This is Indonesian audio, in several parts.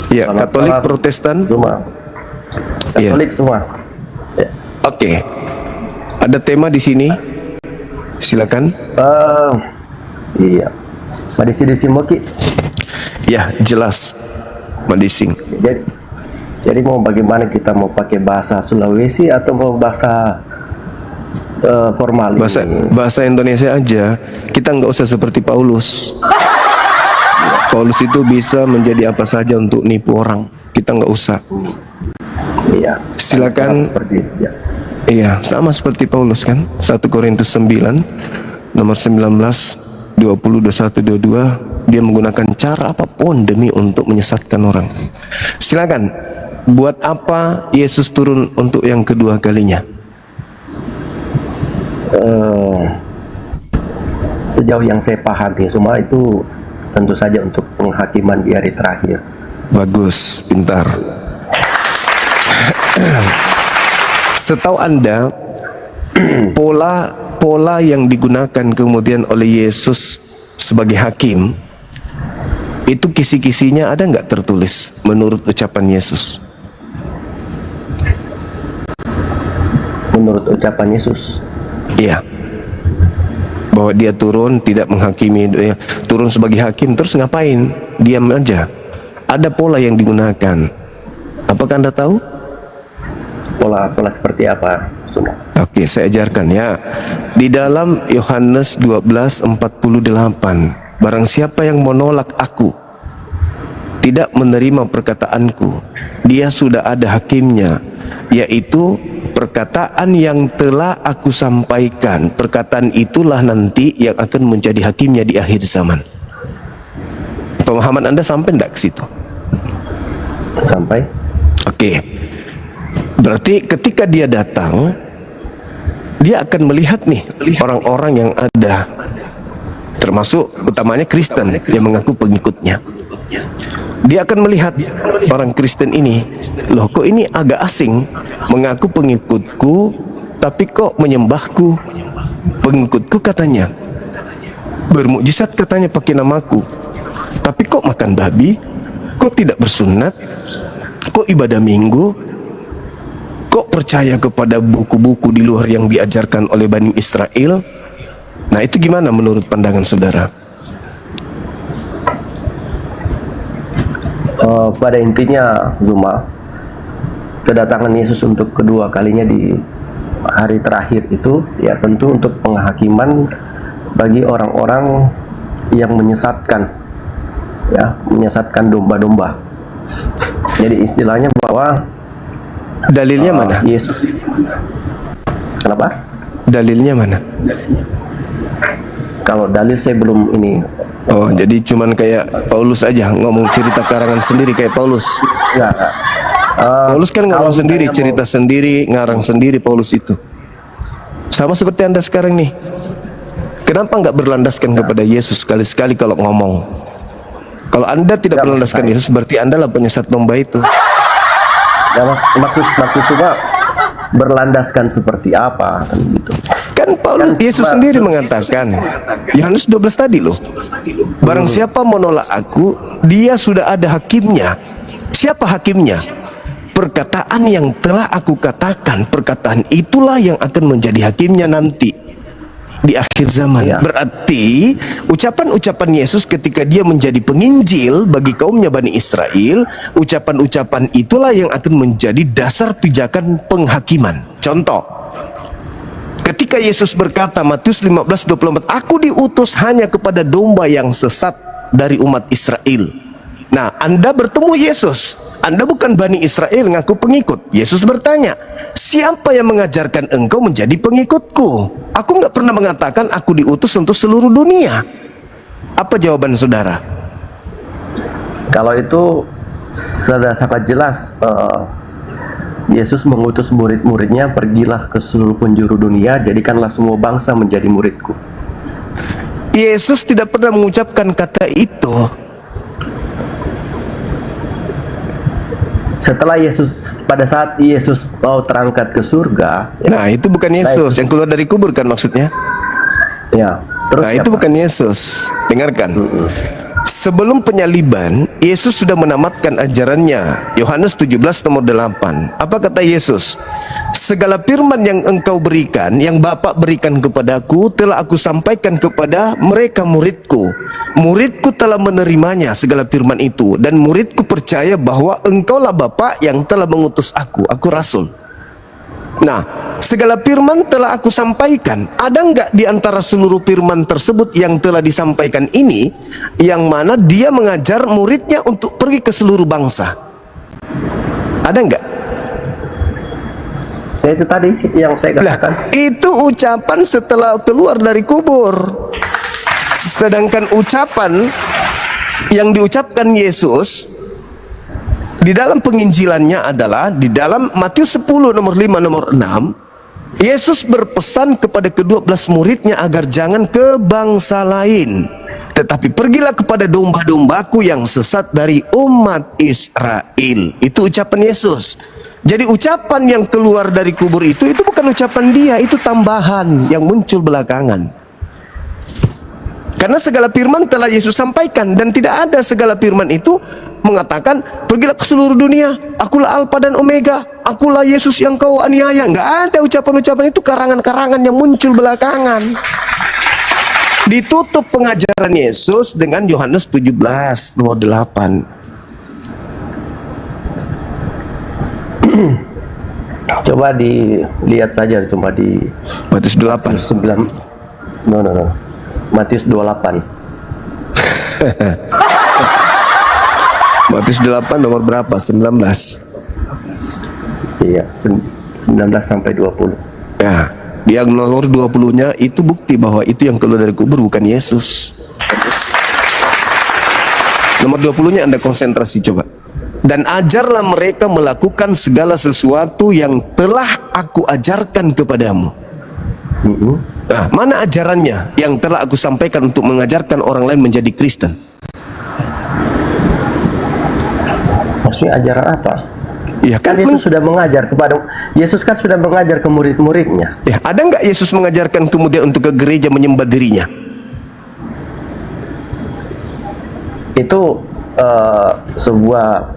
Ya, Selamat Katolik, malam Protestan. semua. Iya. Katolik semua. Ya. Oke. Ada tema di sini. Silakan. Iya. Madisi Moki. Ya, jelas. Madising. Jadi, jadi mau bagaimana, kita mau pakai bahasa Sulawesi atau mau bahasa formal ini? Bahasa Indonesia aja. Kita nggak usah seperti Paulus. Paulus itu bisa menjadi apa saja untuk nipu orang. Kita nggak usah. Iya. Silakan. Seperti itu, ya. Iya, sama seperti Paulus kan. 1 Korintus 9 nomor 19, 20, 21, 22, dia menggunakan cara apapun demi untuk menyesatkan orang. Silakan. Buat apa Yesus turun untuk yang kedua kalinya? Sejauh yang saya pahami semua itu tentu saja untuk penghakiman di hari terakhir. Bagus, pintar. Setahu Anda, pola yang digunakan kemudian oleh Yesus sebagai hakim, itu kisi-kisinya ada nggak tertulis menurut ucapan Yesus? Menurut ucapan Yesus? Iya. Bahwa dia turun tidak menghakimi, turun sebagai hakim, terus ngapain? Diam aja. Ada pola yang digunakan. Apakah Anda tahu? Pola seperti apa semua? Oke, saya ajarkan ya. Di dalam Yohanes 12:48, barang siapa yang menolak aku, tidak menerima perkataanku, dia sudah ada hakimnya, yaitu perkataan yang telah aku sampaikan. Perkataan itulah nanti yang akan menjadi hakimnya di akhir zaman. Pemahaman Anda sampai enggak ke situ? Sampai. Oke. Berarti ketika dia datang, dia akan melihat nih orang-orang yang ada, termasuk utamanya Kristen yang mengaku pengikutnya. Dia akan melihat orang Kristen ini, loh kok ini agak asing, mengaku pengikutku tapi kok menyembahku. Pengikutku katanya, bermukjizat katanya pakai namaku, tapi kok makan babi, kok tidak bersunat, kok ibadah minggu, kok percaya kepada buku-buku di luar yang diajarkan oleh Bani Israel. Nah, itu gimana menurut pandangan saudara? Pada intinya Zuma, kedatangan Yesus untuk kedua kalinya di hari terakhir itu ya tentu untuk penghakiman bagi orang-orang yang menyesatkan, ya, menyesatkan domba-domba. Jadi istilahnya bahwa dalilnya mana? Yesus. Kenapa? Dalilnya mana? Kalau dalil saya belum ini. Oh, jadi cuman kayak Paulus aja ngomong cerita karangan sendiri kayak Paulus. Enggak. Paulus kan ngomong sendiri, cerita mau, sendiri, ngarang sendiri Paulus itu. Sama seperti Anda sekarang nih. Kenapa nggak berlandaskan kepada Yesus sekali-sekali kalau ngomong? Kalau Anda tidak berlandaskan Yesus, berarti Anda lah penyesat domba itu. Ya, maksud coba berlandaskan seperti apa kan gitu. Kan Paulus, Yesus sendiri mengatakan, Yohanes 12 tadi loh, barang siapa menolak aku, dia sudah ada hakimnya. Siapa hakimnya? Perkataan yang telah aku katakan, perkataan itulah yang akan menjadi hakimnya nanti di akhir zaman. Ya. Berarti ucapan-ucapan Yesus ketika dia menjadi penginjil bagi kaumnya Bani Israel, ucapan-ucapan itulah yang akan menjadi dasar pijakan penghakiman. Contoh, ketika Yesus berkata Matius 15:24, aku diutus hanya kepada domba yang sesat dari umat Israel. Nah, Anda bertemu Yesus, Anda bukan Bani Israel ngaku pengikut. Yesus bertanya, siapa yang mengajarkan engkau menjadi pengikutku? Aku nggak pernah mengatakan aku diutus untuk seluruh dunia. Apa jawaban saudara? Kalau itu sudah sangat jelas, Yesus mengutus murid-muridnya, pergilah ke seluruh penjuru dunia, jadikanlah semua bangsa menjadi muridku. Yesus tidak pernah mengucapkan kata itu. Setelah Yesus, pada saat Yesus mau terangkat ke surga, ya, Nah, itu bukan Yesus yang keluar dari kubur kan maksudnya? ya, terus Nah, itu bukan Yesus. Dengarkan. Sebelum penyaliban, Yesus sudah menamatkan ajarannya. Yohanes 17 nomor 8. Apa kata Yesus? Segala firman yang engkau berikan, yang Bapa berikan kepadaku, telah aku sampaikan kepada mereka muridku. Muridku telah menerimanya segala firman itu, dan muridku percaya bahwa engkaulah Bapa yang telah mengutus aku rasul. Nah, segala firman telah aku sampaikan. Ada enggak di antara seluruh firman tersebut yang telah disampaikan ini, yang mana dia mengajar muridnya untuk pergi ke seluruh bangsa? Ada enggak? Ya, itu tadi yang saya katakan. Itu ucapan setelah keluar dari kubur. Sedangkan ucapan yang diucapkan Yesus di dalam penginjilannya adalah di dalam Matius 10 nomor 5 nomor 6, Yesus berpesan kepada ke-12 muridnya agar jangan ke bangsa lain, tetapi pergilah kepada domba-dombaku yang sesat dari umat Israel. Itu ucapan Yesus. Jadi ucapan yang keluar dari kubur itu bukan ucapan dia, itu tambahan yang muncul belakangan. Karena segala firman telah Yesus sampaikan, dan tidak ada segala firman itu mengatakan pergilah ke seluruh dunia, akulah Alfa dan Omega, akulah Yesus yang kau aniaya. Enggak ada ucapan-ucapan itu, karangan-karangan yang muncul belakangan. Ditutup pengajaran Yesus dengan Yohanes 17 nomor 8. Coba dilihat saja, cuma di Matius 8. 9. No. Matius 28. Matius 8 nomor berapa? 19. Iya, 19 sampai 20. Ya, yang nomor 20-nya itu bukti bahwa itu yang keluar dari kubur bukan Yesus. Nomor 20-nya Anda konsentrasi coba. Dan ajarlah mereka melakukan segala sesuatu yang telah aku ajarkan kepadamu. Nah, mana ajarannya yang telah aku sampaikan untuk mengajarkan orang lain menjadi Kristen? Maksudnya ajaran apa? Ya Kan Yesus sudah mengajar kepada, Yesus kan sudah mengajar ke murid-muridnya. Ya, ada nggak Yesus mengajarkan kemudian untuk ke gereja menyembah dirinya? Itu sebuah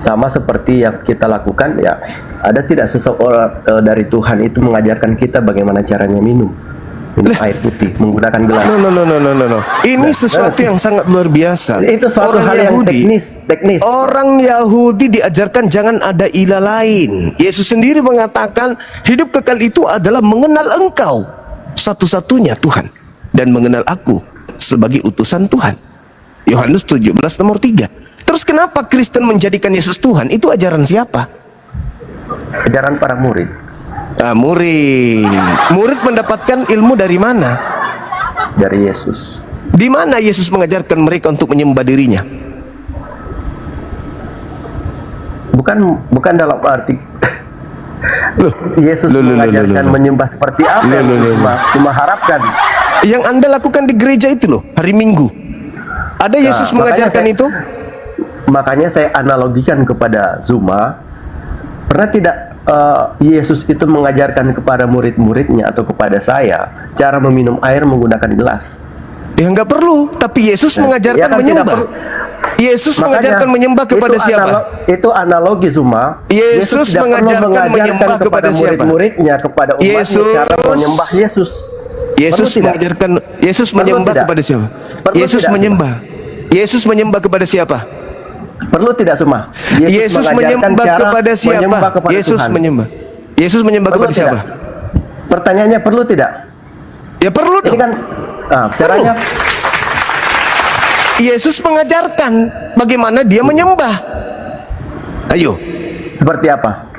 sama seperti yang kita lakukan ya. Ada tidak seseorang dari Tuhan itu mengajarkan kita bagaimana caranya minum air putih menggunakan gelas? No. Ini sesuatu yang sangat luar biasa. Itu suatu Orang hal Yahudi, yang teknis. Orang Yahudi diajarkan jangan ada ilah lain. Yesus sendiri mengatakan hidup kekal itu adalah mengenal Engkau satu-satunya Tuhan, dan mengenal aku sebagai utusan Tuhan. Yohanes 17 nomor 3. Terus kenapa Kristen menjadikan Yesus Tuhan? Itu ajaran siapa? Ajaran para murid. Murid mendapatkan ilmu dari mana? Dari Yesus. Di mana Yesus mengajarkan mereka untuk menyembah dirinya? Bukan dalam arti Yesus mengajarkan menyembah seperti apa yang cuma harapkan. Yang Anda lakukan di gereja itu loh, hari Minggu. Ada Yesus mengajarkan itu? Makanya saya analogikan kepada Zuma. Pernah tidak Yesus itu mengajarkan kepada murid-muridnya atau kepada saya cara meminum air menggunakan gelas? Ya nggak perlu, tapi Yesus mengajarkan kan menyembah. Yesus mengajarkan menyembah kepada siapa? Itu analogi Zuma. Yesus mengajarkan menyembah kepada siapa? Murid-muridnya, kepada umatnya cara menyembah Yesus. Yesus menyembah kepada siapa? Yesus menyembah kepada siapa? Perlu tidak Zuma? Yesus menyembah kepada siapa? Yesus menyembah kepada siapa? Pertanyaannya perlu tidak? Ya perlu dong. Ini kan caranya. Yesus mengajarkan bagaimana dia menyembah. Ayo. Seperti apa?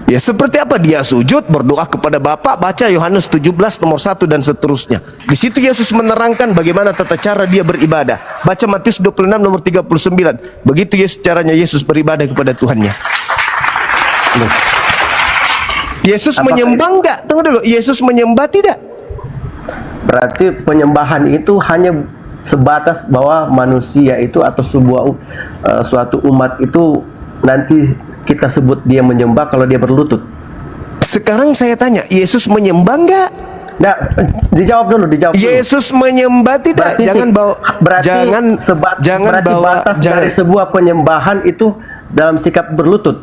Ya seperti apa? Dia sujud, berdoa kepada Bapa, baca Yohanes 17 nomor 1 dan seterusnya. Di situ Yesus menerangkan bagaimana tata cara dia beribadah. Baca Matius 26 nomor 39. Begitu caranya Yesus beribadah kepada Tuhannya. Yesus menyembah enggak? Tunggu dulu, Yesus menyembah tidak? Berarti penyembahan itu hanya sebatas bahwa manusia itu atau suatu umat itu nanti kita sebut dia menyembah kalau dia berlutut. Sekarang saya tanya, Yesus menyembah enggak? Nah, dijawab dulu. Yesus menyembah tidak? Berarti Jangan bawa, jangan berarti bawa, batas dari sebuah penyembahan itu dalam sikap berlutut.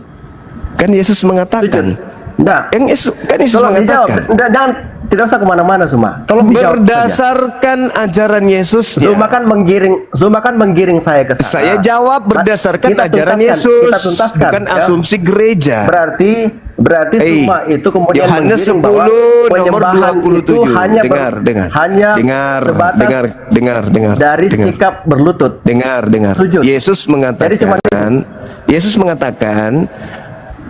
Kan Yesus mengatakan. Nah, Yesus tolong dijawab. mengatakan. Jangan, tidak usah kemana-mana semua. Tolong dijawab saja. Berdasarkan ajaran Yesus. Zuma kan menggiring saya ke sana. Saya jawab berdasarkan Kita ajaran tuntaskan, Yesus, kita tuntaskan, bukan ya. asumsi gereja. Berarti Zuma itu kemudian Yohanes menggiring 10 bahwa nomor penyembahan 27. itu hanya sebatas dari sikap berlutut. Dengar. Sujud. Yesus mengatakan,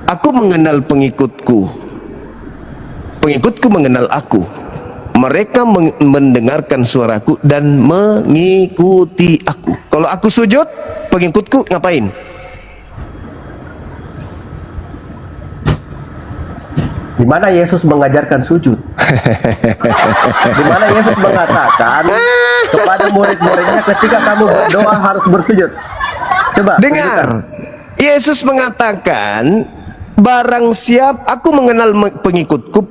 aku mengenal pengikutku. Pengikutku mengenal aku. Mereka mendengarkan suaraku dan mengikuti aku. Kalau aku sujud, pengikutku ngapain? Di mana Yesus mengajarkan sujud? Di mana Yesus mengatakan kepada murid-muridnya ketika kamu berdoa harus bersujud? Coba dengar. Yesus mengatakan, barang siap aku mengenal pengikutku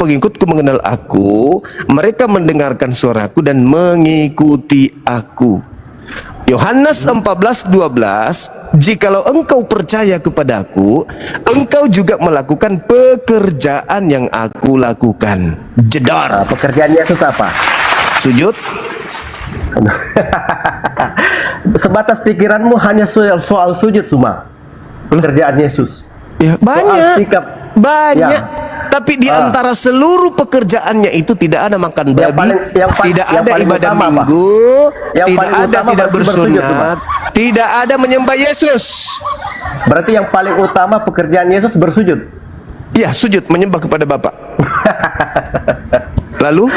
mengenal aku, mereka mendengarkan suaraku dan mengikuti aku. Yohanes 14:12, jikalau engkau percaya kepadaku, engkau juga melakukan pekerjaan yang aku lakukan. Jedar. Pekerjaan Yesus apa? Sujud. Sebatas pikiranmu hanya soal sujud semua. Pekerjaan Yesus. Ya, banyak. Banyak. Ya. Tapi di antara seluruh pekerjaannya itu tidak ada makan babi, tidak ada ibadah minggu, tidak bersunat, tidak ada menyembah Yesus. Berarti yang paling utama pekerjaan Yesus bersujud. Ya, sujud menyembah kepada Bapa. Lalu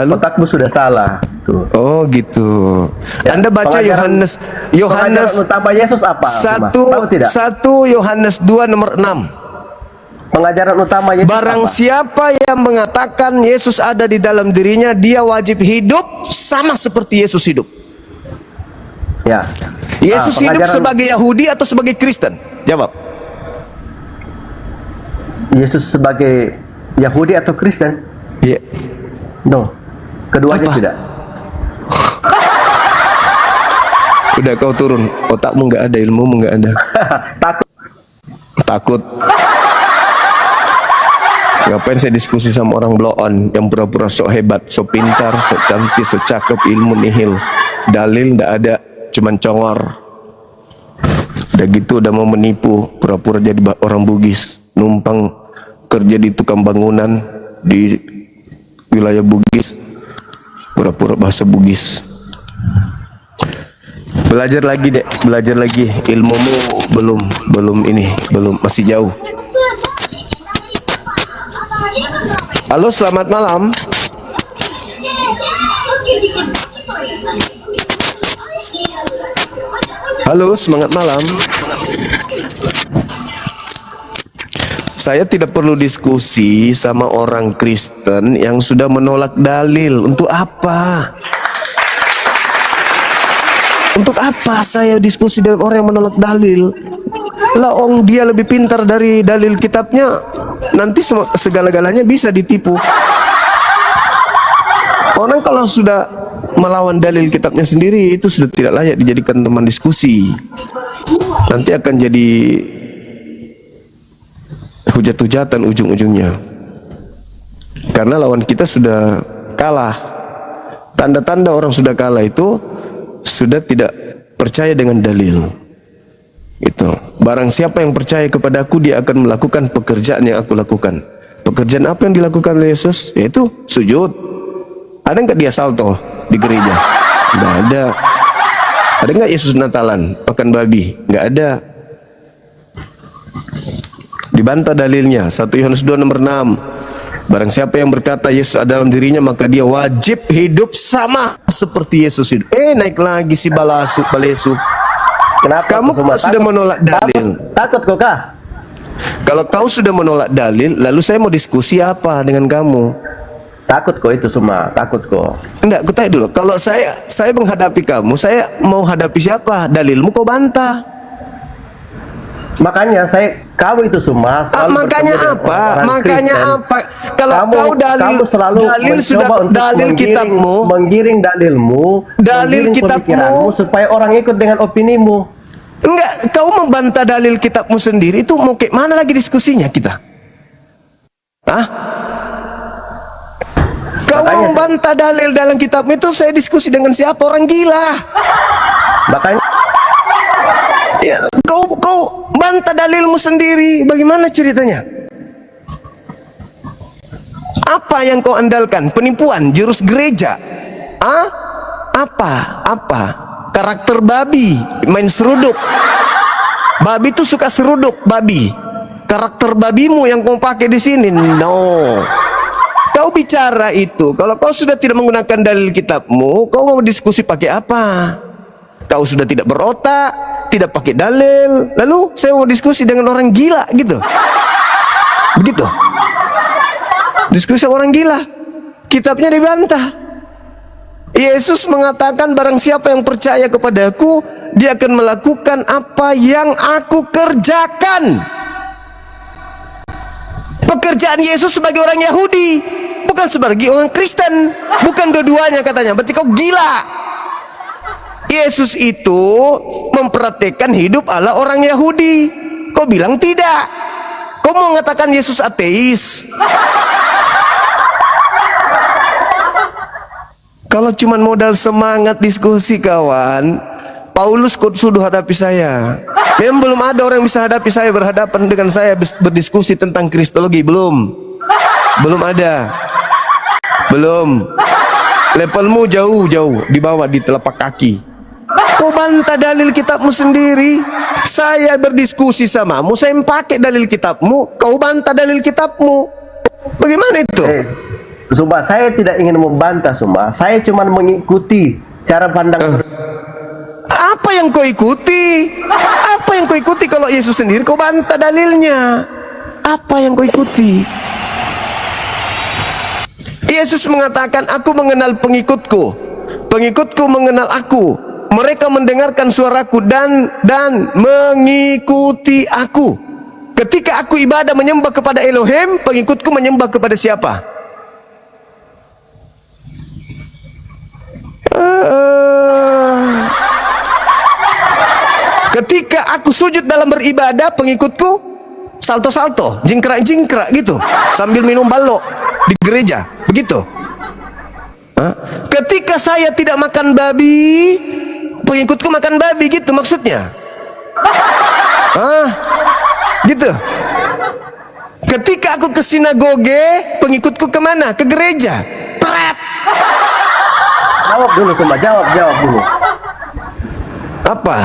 otakmu sudah salah. Tuh. Oh gitu. Ya, Anda baca Yohanes utama Yesus apa? 1 Yohanes 2 nomor 6. Pengajaran utama Yesus barang apa? Siapa yang mengatakan Yesus ada di dalam dirinya, dia wajib hidup sama seperti Yesus hidup. Ya. Yesus hidup sebagai Yahudi atau sebagai Kristen? Jawab. Yesus sebagai Yahudi atau Kristen? Iya. No. Keduanya Apa? tidak. Udah kau turun, otakmu nggak ada, ilmumu nggak ada. Takut. Ngapain saya diskusi sama orang blow on yang pura-pura sok hebat, sok pintar, sok cantik, sok cakep, ilmu nihil, dalil ndak ada, cuman congor. Udah gitu udah mau menipu, pura-pura jadi orang Bugis, numpang kerja di tukang bangunan di wilayah Bugis, pura-pura bahasa Bugis. Belajar lagi dek, belajar lagi, ilmumu belum masih jauh. Halo, selamat malam. Halo, semangat malam. Saya tidak perlu diskusi sama orang Kristen yang sudah menolak dalil. Untuk apa? Untuk apa saya diskusi dengan orang yang menolak dalil? Lah, dia lebih pintar dari dalil kitabnya, nanti segala-galanya bisa ditipu. Orang kalau sudah melawan dalil kitabnya sendiri, itu sudah tidak layak dijadikan teman diskusi. Nanti akan jadi hujat-hujatan ujung-ujungnya. Karena lawan kita sudah kalah. Tanda-tanda orang sudah kalah itu sudah tidak percaya dengan dalil. Itu. Barang siapa yang percaya kepadaku, dia akan melakukan pekerjaan yang aku lakukan. Pekerjaan apa yang dilakukan oleh Yesus? Yaitu sujud. Ada nggak dia salto di gereja? Nggak ada. Ada nggak Yesus Natalan makan babi? Nggak ada. Dibantah dalilnya. 1 Yohanes 2 nomor 6. Barang siapa yang berkata Yesus ada dalam dirinya, maka dia wajib hidup sama seperti Yesus hidup. Naik lagi si Balesu. Kenapa? Kamu sudah menolak dalil. Takut kok kah? Kalau kau sudah menolak dalil, lalu saya mau diskusi apa dengan kamu? Takut kok itu semua, takut kok. Enggak, aku tanya dulu. Kalau saya menghadapi kamu, saya mau hadapi siapa? Dalilmu kau bantah. Makanya saya Kamu itu semua selalu makanya bertemu dengan apa? orang-orang Makanya Kristen. apa? Kalau Kamu, kau kamu selalu dalil mencoba sudah untuk dalil kitabmu, menggiring dalilmu, dalil menggiring kitabmu, pemikiranmu supaya orang ikut dengan opinimu. enggak, kau membantah dalil kitabmu sendiri, itu mau kayak mana lagi diskusinya kita? Hah? Kau Makanya membantah dalil dalam kitabmu itu, saya diskusi dengan siapa? Orang gila. Makanya Ya, kau bantah dalilmu sendiri. Bagaimana ceritanya? Apa yang kau andalkan? Penipuan, jurus gereja? Ah? Apa? Karakter babi, main seruduk. Babi itu suka seruduk, babi. Karakter babimu yang kau pakai di sini. No. Kau bicara itu, kalau kau sudah tidak menggunakan dalil kitabmu, kau mau diskusi pakai apa? Kau sudah tidak berotak, tidak pakai dalil, lalu saya mau diskusi dengan orang gila gitu. Begitu. Diskusi sama orang gila. Kitabnya dibantah. Yesus mengatakan barang siapa yang percaya kepadaku, dia akan melakukan apa yang aku kerjakan. Pekerjaan Yesus sebagai orang Yahudi, bukan sebagai orang Kristen. Bukan dua-duanya katanya, berarti kau gila. Yesus itu memperhatikan hidup ala orang Yahudi. Kau bilang tidak. Kau mau mengatakan Yesus ateis. Kalau cuman modal semangat diskusi kawan, Paulus sudah hadapi saya. Memang belum ada orang yang bisa hadapi saya, berhadapan dengan saya berdiskusi tentang kristologi. Belum ada. Belum. Levelmu jauh di bawah, di telapak kaki. Kau bantah dalil kitabmu sendiri. Saya berdiskusi samamu, saya pakai dalil kitabmu, kau bantah dalil kitabmu. Bagaimana itu? Sumpah, saya tidak ingin membantah, sumpah. Saya cuma mengikuti cara pandang. Apa yang kau ikuti? Apa yang kau ikuti? Kalau Yesus sendiri kau bantah dalilnya. Apa yang kau ikuti? Yesus mengatakan, aku mengenal pengikutku, pengikutku mengenal aku. Mereka mendengarkan suaraku dan mengikuti aku. Ketika aku ibadah menyembah kepada Elohim, pengikutku menyembah kepada siapa? Ketika aku sujud dalam beribadah, pengikutku salto-salto, jingkrak-jingkrak gitu, sambil minum balok di gereja, begitu. Ketika saya tidak makan babi, pengikutku makan babi, gitu maksudnya. Gitu. Ketika aku ke sinagoge, pengikutku kemana? Ke gereja. Pret. Jawab dulu, sumpah. Jawab dulu. Apa?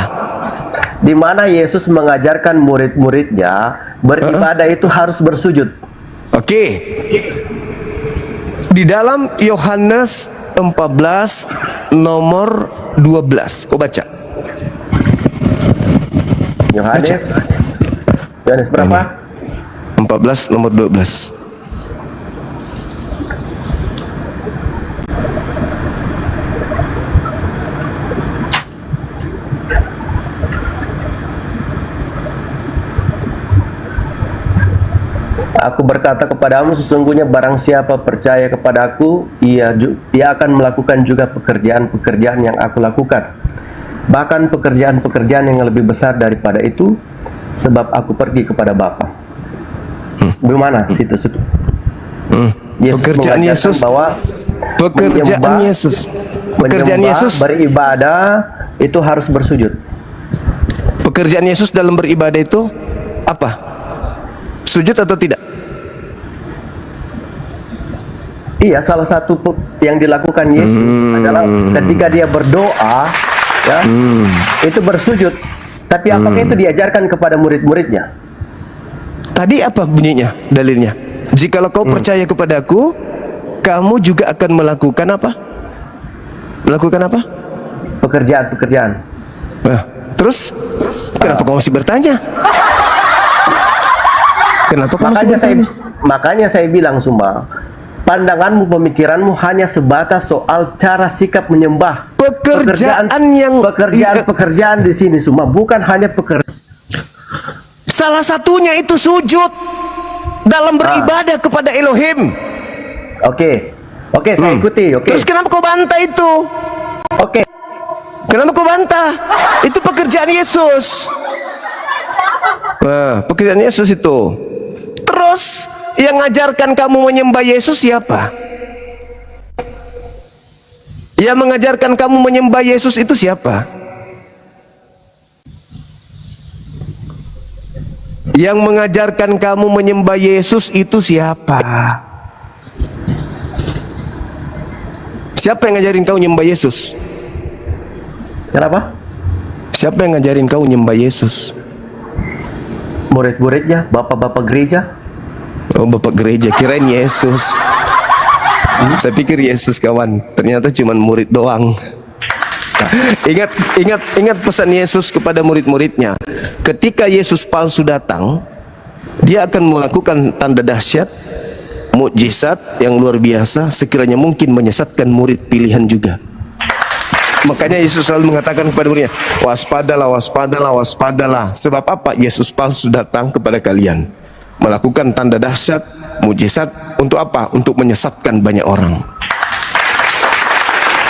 Di mana Yesus mengajarkan murid-muridnya beribadah itu harus bersujud. Oke. Di dalam Yohanes 14 nomor 12, kau baca. Yohanes berapa? 14 nomor 12. Aku berkata kepadamu, sesungguhnya barang siapa percaya kepadaku, ia akan melakukan juga pekerjaan-pekerjaan yang aku lakukan. Bahkan pekerjaan-pekerjaan yang lebih besar daripada itu, sebab aku pergi kepada Bapa. Bagaimana di situ? Pekerjaan Yesus bahwa pekerjaan Yesus beribadah itu harus bersujud. Pekerjaan Yesus dalam beribadah itu apa? Sujud atau tidak? Iya, salah satu yang dilakukan Yesus adalah ketika dia berdoa, ya, itu bersujud. Tapi apakah itu diajarkan kepada murid-muridnya? Tadi apa bunyinya, dalilnya? Jikalau kau percaya kepadaku, kamu juga akan melakukan apa? Melakukan apa? Pekerjaan-pekerjaan. Nah, terus kenapa kau masih bertanya? Kenapa kau masih bertanya? Makanya saya bilang, Sumba, pandanganmu, pemikiranmu hanya sebatas soal cara sikap menyembah. Pekerjaan di sini, Sumba, bukan hanya pekerjaan. Salah satunya itu sujud dalam beribadah kepada Elohim. Oke, saya ikuti. Oke. Terus kenapa kau bantah itu? Oke. Kenapa kau bantah? Itu pekerjaan Yesus. Nah, pekerjaan Yesus itu. Terus yang mengajarkan kamu menyembah Yesus siapa? Yang mengajarkan kamu menyembah Yesus itu siapa? Yang mengajarkan kamu menyembah Yesus itu siapa? Siapa yang ngajarin kau nyembah Yesus? Kenapa? Siapa yang ngajarin kau nyembah Yesus? Murid-muridnya, bapak-bapak gereja. Oh, bapak gereja, kirain Yesus. Saya pikir Yesus kawan, ternyata cuma murid doang. Ingat pesan Yesus kepada murid-muridnya. Ketika Yesus palsu datang, dia akan melakukan tanda dahsyat, mukjizat yang luar biasa, sekiranya mungkin menyesatkan murid pilihan juga. Makanya Yesus selalu mengatakan kepada muridnya, waspadalah, waspadalah, waspadalah. Sebab apa? Yesus palsu datang kepada kalian, melakukan tanda dahsyat, mukjizat, untuk apa? Untuk menyesatkan banyak orang.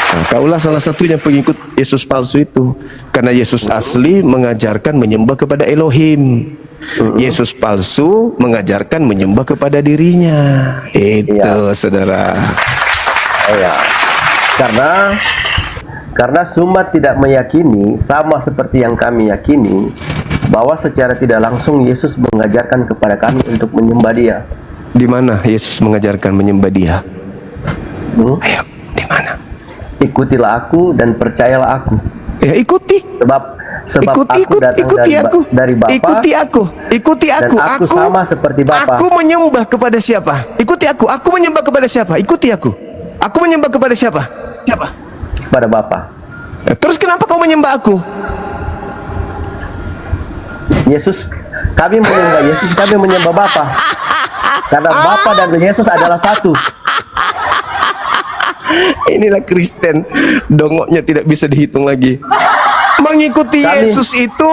Nah, kaulah salah satunya pengikut Yesus palsu itu. Karena Yesus asli mengajarkan menyembah kepada Elohim. Yesus palsu mengajarkan menyembah kepada dirinya. Itu saudara. Iya. Karena Sumat tidak meyakini, sama seperti yang kami yakini, bahwa secara tidak langsung Yesus mengajarkan kepada kami untuk menyembah Dia. Di mana Yesus mengajarkan menyembah Dia? Ayo, di mana? Ikutilah aku dan percayalah aku. Ya, ikuti. Sebab Ikuti aku. dari Bapa. Ikuti aku. Dan aku sama seperti Bapa. Aku menyembah kepada siapa? Ikuti aku. Aku menyembah kepada siapa? Ikuti aku. Aku menyembah kepada siapa? Siapa? Kepada Bapa. Terus kenapa kau menyembah aku? Kami menyembah Yesus, kami menyembah Bapa. Karena Bapa dan Yesus adalah satu. Inilah Kristen, dongoknya tidak bisa dihitung lagi. Mengikuti Yesus itu,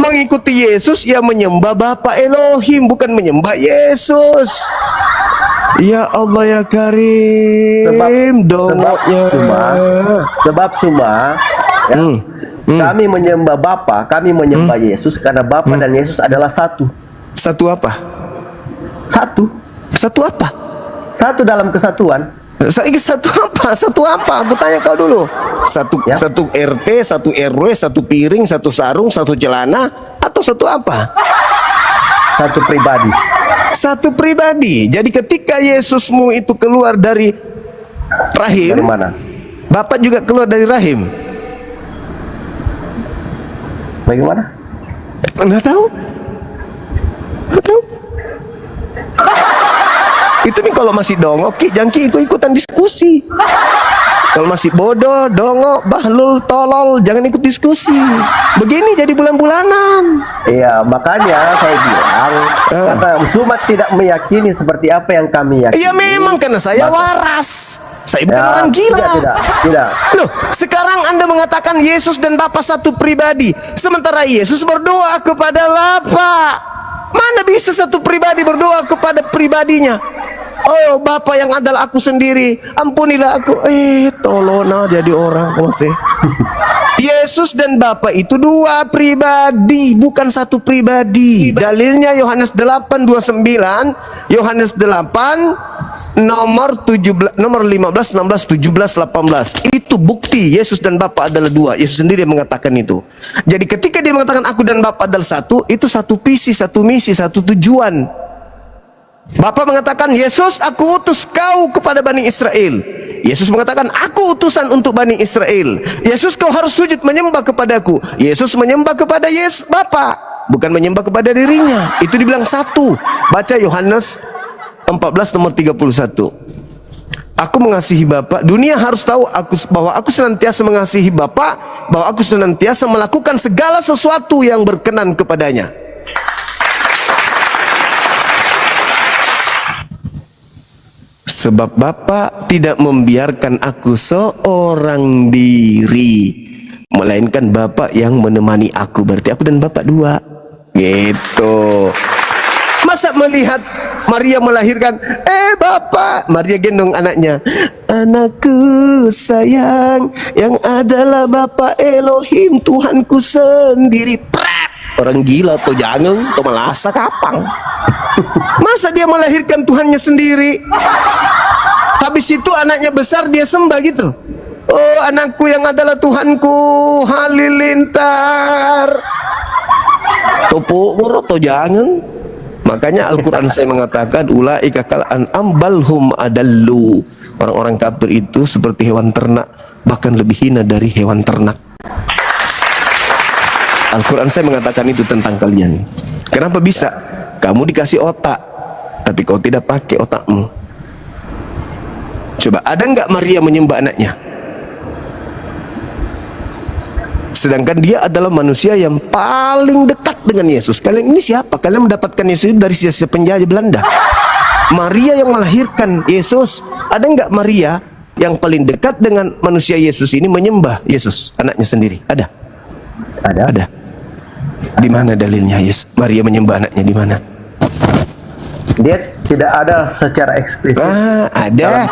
mengikuti Yesus ya menyembah Bapa Elohim, bukan menyembah Yesus. Ya Allah ya Karim, dongoknya. Sebab kami menyembah Bapa, kami menyembah Yesus karena Bapa dan Yesus adalah satu. Satu apa? Satu. Satu apa? Satu dalam kesatuan. Satu apa? Satu apa? Aku tanya kau dulu. Satu RT, satu RW, satu piring, satu sarung, satu celana, atau satu apa? Satu pribadi. Satu pribadi. Jadi ketika Yesusmu itu keluar dari rahim, dari mana? Bapak juga keluar dari rahim. Bagaimana? Nggak tahu. Nggak tahu. Itu nih kalau masih dongok, jangan ikut-ikutan diskusi. Kalau masih bodoh, dongok, bahlul, tolol, jangan ikut diskusi. Begini jadi bulan-bulanan. Iya, makanya saya bilang karena Sumat tidak meyakini seperti apa yang kami yakini. Iya memang karena saya waras. Saya bukan orang gila. Tidak. Loh, sekarang Anda mengatakan Yesus dan Bapa satu pribadi, sementara Yesus berdoa kepada Bapa. Mana bisa satu pribadi berdoa kepada pribadinya? Oh, Bapa yang adalah aku sendiri, ampunilah aku. Tolong jadi orang masih. Yesus dan Bapa itu dua pribadi, bukan satu pribadi. Dalilnya Yohanes 8:29, Yohanes 8 nomor 15, 16, 17, 18. Itu bukti Yesus dan Bapa adalah dua. Yesus sendiri yang mengatakan itu. Jadi ketika dia mengatakan aku dan Bapa adalah satu, itu satu visi, satu misi, satu tujuan. Bapa mengatakan, Yesus, aku utus kau kepada Bani Israel. Yesus mengatakan, aku utusan untuk Bani Israel. Yesus, kau harus sujud menyembah kepadaku. Yesus menyembah kepada Yesus Bapa, bukan menyembah kepada dirinya. Itu dibilang satu. Baca Yohanes 14 nomor 31. Aku mengasihi Bapa. Dunia harus tahu bahwa aku senantiasa mengasihi Bapa, bahwa aku senantiasa melakukan segala sesuatu yang berkenan kepadanya. Sebab Bapa tidak membiarkan aku seorang diri, melainkan Bapa yang menemani aku. Berarti aku dan Bapa dua. Gitu. Masa melihat Maria melahirkan, Bapak, Maria gendong anaknya, anakku sayang, yang adalah Bapak Elohim, Tuhanku sendiri. Prat! Orang gila tuh, jangan tuh malasa kapang. Masa dia melahirkan Tuhannya sendiri? Habis itu anaknya besar dia sembah gitu. Oh, anakku yang adalah Tuhanku, halilintar. Topuk murut tuh jangan. Makanya Al-Quran saya mengatakan ulaika kal an'am balhum adallu. Orang-orang kafir itu seperti hewan ternak, bahkan lebih hina dari hewan ternak. Al-Quran saya mengatakan itu tentang kalian. Kenapa bisa? Kamu dikasih otak, tapi kau tidak pakai otakmu. Coba, ada nggak Maria menyembah anaknya? Sedangkan dia adalah manusia yang paling dekat dengan Yesus. Kalian ini siapa? Kalian mendapatkan Yesus dari sisa penjajah Belanda. Maria yang melahirkan Yesus. Ada nggak Maria yang paling dekat dengan manusia Yesus ini menyembah Yesus, anaknya sendiri? Ada? Ada. Di mana dalilnya Yesus? Maria menyembah anaknya di mana? Dia tidak ada secara eksplisit. Ada.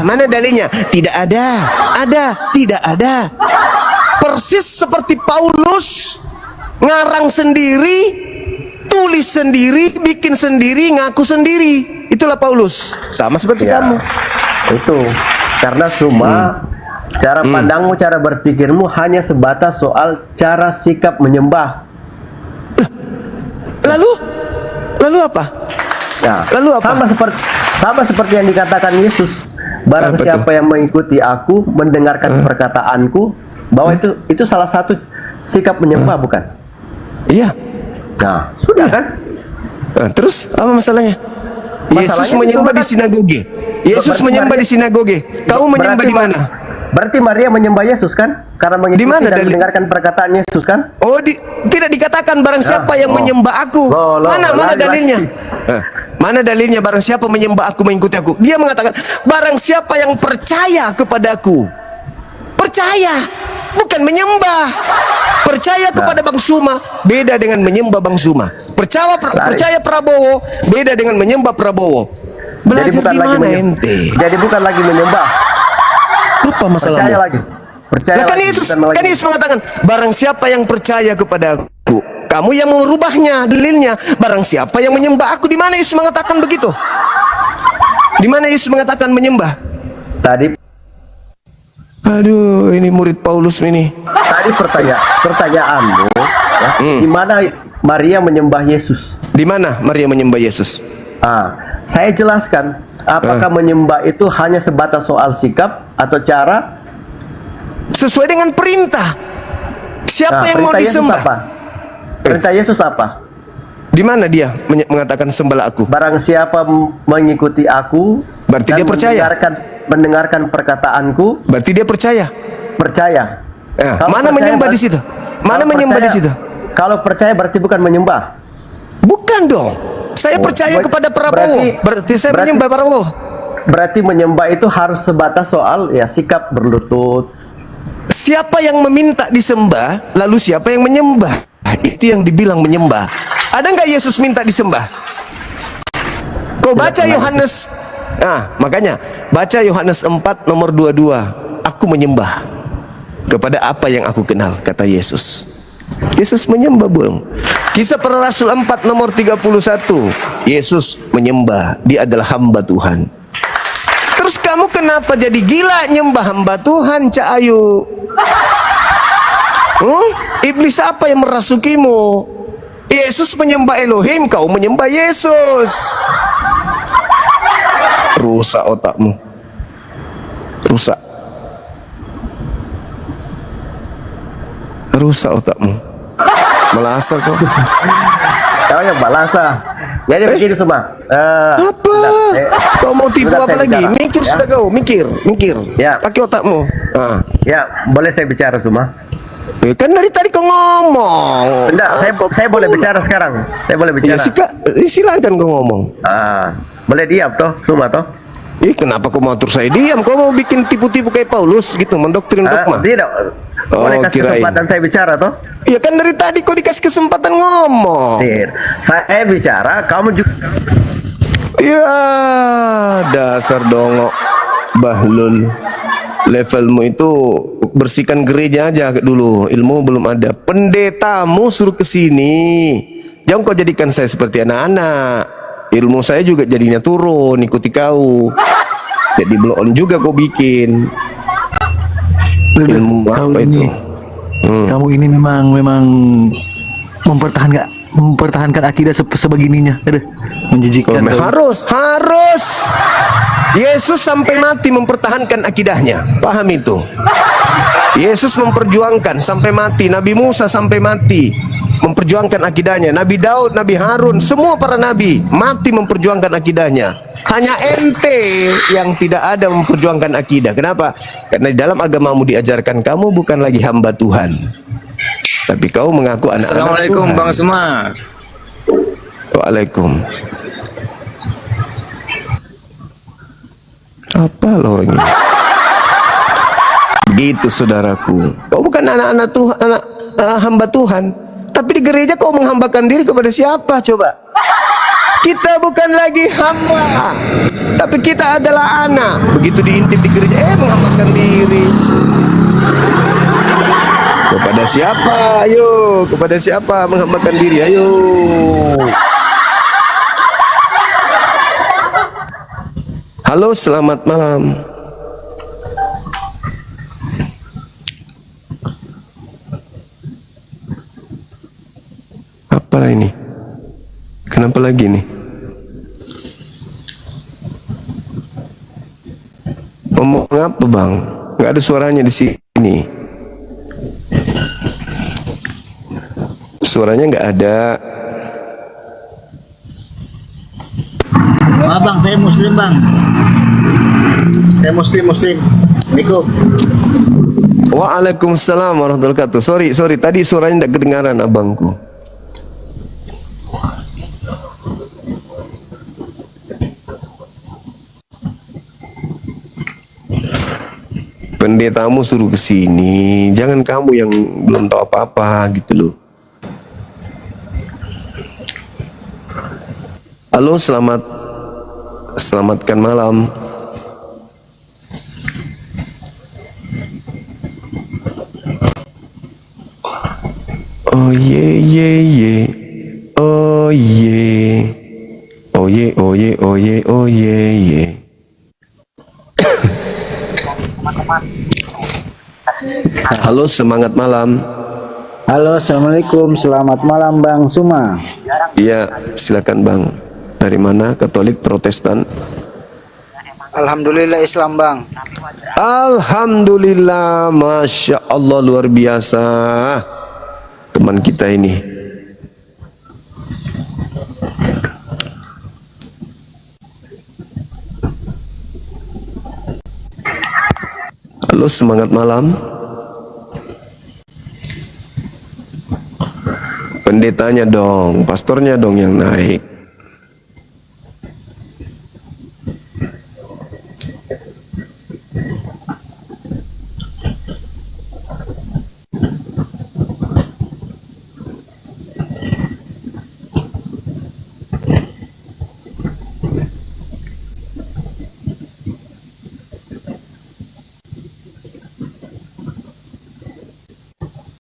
Mana dalilnya? Tidak ada. Tidak ada. Persis seperti Paulus ngarang sendiri, tulis sendiri, bikin sendiri, ngaku sendiri. Itulah Paulus. Sama seperti kamu. Itu karena cuma cara pandangmu, cara berpikirmu hanya sebatas soal cara sikap menyembah. Lalu apa? Nah, lalu apa? Sama seperti yang dikatakan Yesus. Barang siapa yang mengikuti aku, mendengarkan perkataanku, bahwa itu salah satu sikap menyembah, bukan? Iya. Nah, sudah kan? Nah, terus apa masalahnya? Yesus menyembah di sinagoge. Yesus menyembah di sinagoge. Kau menyembah di mana? Berarti Maria menyembah Yesus kan? Karena mengikuti dan mendengarkan perkataan Yesus kan? Oh, tidak dikatakan barang siapa yang menyembah aku. Mana dalilnya? Mana dalilnya barang siapa menyembah aku, mengikuti aku? Dia mengatakan barang siapa yang percaya kepadaku. Percaya, bukan menyembah. Percaya kepada Bang Suma beda dengan menyembah Bang Suma. Percaya Prabowo beda dengan menyembah Prabowo. Belajar di mana ente? Jadi bukan lagi menyembah. Apa masalahnya? Percaya lagi. Percaya kan Yesus mengatakan barang siapa yang percaya kepada aku, kamu yang merubahnya dalilnya. Barang siapa yang menyembah aku, di mana Yesus mengatakan begitu? Di mana Yesus mengatakan menyembah? Tadi. Aduh, ini murid Paulus ini. Tadi pertanyaanmu, ya, di mana Maria menyembah Yesus? Di mana Maria menyembah Yesus? Saya jelaskan. Apakah menyembah itu hanya sebatas soal sikap atau cara? Sesuai dengan perintah. Siapa yang mau disembah? Perintah Yesus apa? Di mana dia mengatakan sembahlah aku? Barang siapa mengikuti aku, berarti dia percaya. Mendengarkan perkataanku, berarti dia percaya. Percaya. Mana menyembah di situ? Mana menyembah di situ? Kalau percaya berarti bukan menyembah. Bukan dong. Saya percaya kepada Prabowo. Berarti saya menyembah Prabowo. Berarti menyembah itu harus sebatas soal ya sikap berlutut. Siapa yang meminta disembah, lalu siapa yang menyembah? Itu yang dibilang menyembah. Ada nggak Yesus minta disembah? Kau baca Yohanes. Makanya baca Yohanes 4 nomor 22. Aku menyembah kepada apa yang aku kenal, kata Yesus. Yesus menyembah belum? Kisah Para Rasul 4 nomor 31. Yesus menyembah, dia adalah hamba Tuhan. Terus kamu kenapa jadi gila nyembah hamba Tuhan, Cak Ayu? Iblis apa yang merasukimu? Yesus menyembah Elohim, kau menyembah Yesus. Rusak otakmu. Rusak otakmu. Melasa kok. Kau yang balasa. Jadi begini semua. Apa? Kau mau tipu apa lagi? Mikir ya? Sudah kau, mikir. Ya. Pakai otakmu. Ya, boleh saya bicara semua? Kan dari tadi kau ngomong. Enggak, saya boleh bicara sekarang. Saya boleh bicara. Ya, silakan kau ngomong. Boleh diam toh, semua toh? Kenapa kau mau terus saya diam? Kau mau bikin tipu-tipu kayak Paulus gitu, mendoktrin dogma? Tidak. Boleh Oh, kasih kirain. kesempatan saya bicara toh? Ya kan dari tadi kau dikasih kesempatan ngomong. Saya bicara, kamu juga. Ya, dasar dongok Bahlul. Levelmu itu bersihkan gereja aja dulu. Ilmu belum ada. Pendetamu suruh ke sini. Jangan kau jadikan saya seperti anak-anak. Ilmu saya juga jadinya turun ikuti kau. Jadi blow on juga kau bikin. Ilmu apa itu? Kamu ini memang mempertahankan akidah sebegininya. Aduh, menjijikkan. Harus. Yesus sampai mati mempertahankan akidahnya. Paham itu? Yesus memperjuangkan sampai mati. Nabi Musa sampai mati memperjuangkan akidahnya. Nabi Daud, Nabi Harun, semua para nabi mati memperjuangkan akidahnya. Hanya ente yang tidak ada memperjuangkan akidah. Kenapa? Karena di dalam agamamu diajarkan kamu bukan lagi hamba Tuhan, tapi kau mengaku anak-anak Tuhan. Assalamualaikum Bang Suma. Waalaikum. Apa loh orang ini? Begitu saudaraku. Kau bukan anak-anak Tuhan, hamba Tuhan. Tapi di gereja kau menghambakan diri kepada siapa coba? Kita bukan lagi hamba, tapi kita adalah anak. Begitu diintip di gereja, menghambakan diri. Kepada siapa? Ayo, kepada siapa menghambakan diri? Ayo. Halo, selamat malam. Apalah ini? Kenapa lagi nih? Ngomong apa bang? Gak ada suaranya di sini. Suaranya nggak ada. Maaf bang, saya muslim bang. Saya muslim. Assalamualaikum. Waalaikumsalam warahmatullahi wabarakatuh. Sorry, tadi suaranya tidak kedengaran abangku. Pendetamu suruh ke sini, jangan kamu yang belum tahu apa-apa gitu loh. Halo, selamatkan malam. Oh ye. Oh ye. Halo, semangat malam. Halo, assalamualaikum. Selamat malam Bang Suma. Iya, silakan bang. Dari mana? Katolik, Protestan? Alhamdulillah Islam Bang. Alhamdulillah, masya Allah, luar biasa teman kita ini. Halo, semangat malam. Pendetanya dong, pastornya dong yang naik.